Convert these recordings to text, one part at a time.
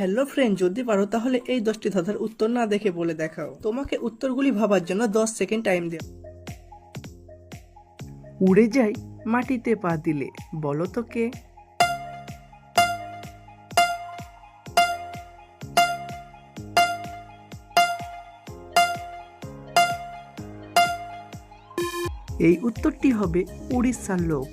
Hello friend, যদি পারো তাহলে এই 10টি ধাঁধার উত্তর না দেখে বলে দেখাও। তোমাকে উত্তরগুলি ভাবার জন্য 10 সেকেন্ড টাইম দেও। উড়ে যাই মাটিতে পা দিলে, বলো তো কে? এই উত্তরটি হবে উড়িষ্যার লোক।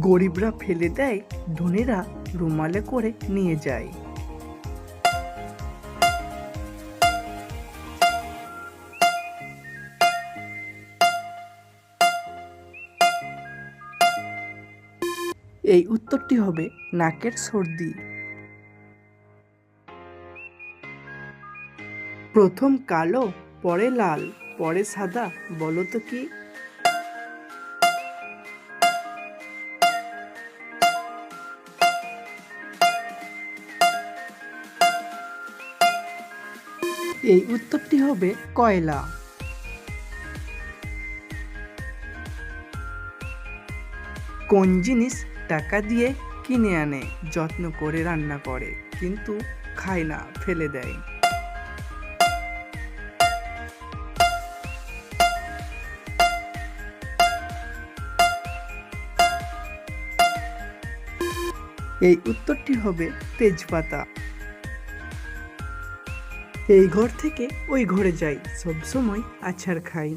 গরিবরা ফেলে দেয়, ধনীরা রুমালে করে নিয়ে যায়। এই উত্তরটি হবে নাকের সর্দি। প্রথম কালো, পরে লাল, পরে সাদা, বলো তো কি? এই উত্তরটি হবে কয়লা। কোন জিনিস টাকা দিয়ে কিনে আনে, যত্ন করে রান্না করে, কিন্তু খায় না, ফেলে দেয়? এই উত্তরটি হবে তেজপাতা। এই ঘর থেকে ওই ঘরে যাই, সবসময় আছাড় খাই।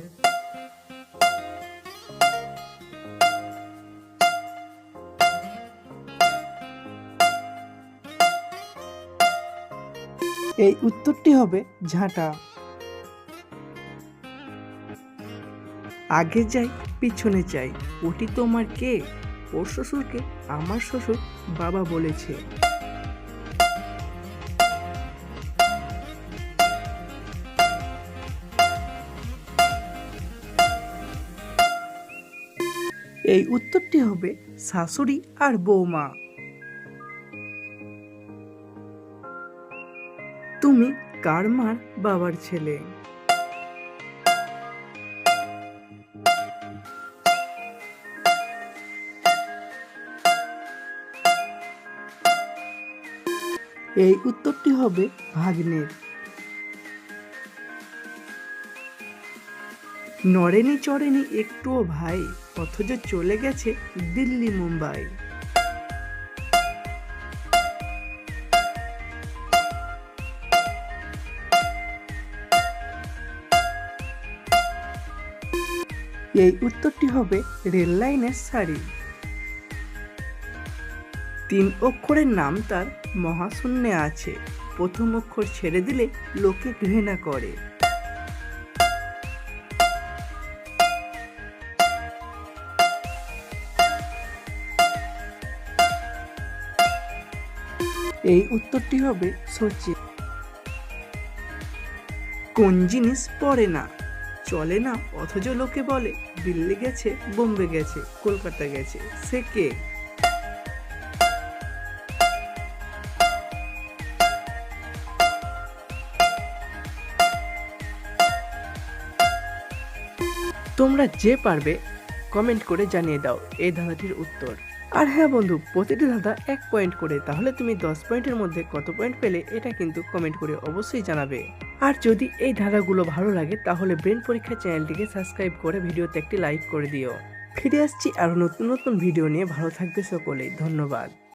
এই উত্তরটি হবে ঝাঁটা। আগে যাই পিছনে চাই, ওটি তোমার কে? ওর শ্বশুরকে আমার শ্বশুর বাবা বলেছে। এই উত্তরটি হবে শাশুড়ি আর বৌমা। তুমি কার মার বাবার ছেলে? এই উত্তরটি হবে ভাগ্নের। নড়েনি চড়েনি একটুও ভাই, অথচ চলে গেছে দিল্লি মুম্বাই। এই উত্তরটি হবে রেল লাইনের শাড়ি। 3 অক্ষরের নাম তার মহাশূন্যে আছে, প্রথম অক্ষর ছেড়ে দিলে লোকে ঘৃণা করে। এই উত্তরটি হবে সচি। কোন জিনিস পড়ে না, চলে না, অথচ লোকে বলে দিল্লি গেছে, বোম্বে গেছে, কলকাতা গেছে, সে কে? তোমরা যে পারবে কমেন্ট করে জানিয়ে দাও এই ধাঁধাটির উত্তর। আর হ্যাঁ বন্ধু, প্রতিটি ধাঁধা 1 পয়েন্ট করে, তাহলে তুমি 10 পয়েন্টের মধ্যে কত পয়েন্ট পেলে এটা কিন্তু কমেন্ট করে অবশ্যই জানাবে। আর যদি এই ধাঁধাগুলো ভালো লাগে তাহলে ব্রেন পরীক্ষা চ্যানেলটিকে সাবস্ক্রাইব করে ভিডিওতে একটি লাইক করে দিও। ফিরে আসছি আরো নতুন নতুন ভিডিও নিয়ে। ভালো থাকবে সকলেই, ধন্যবাদ।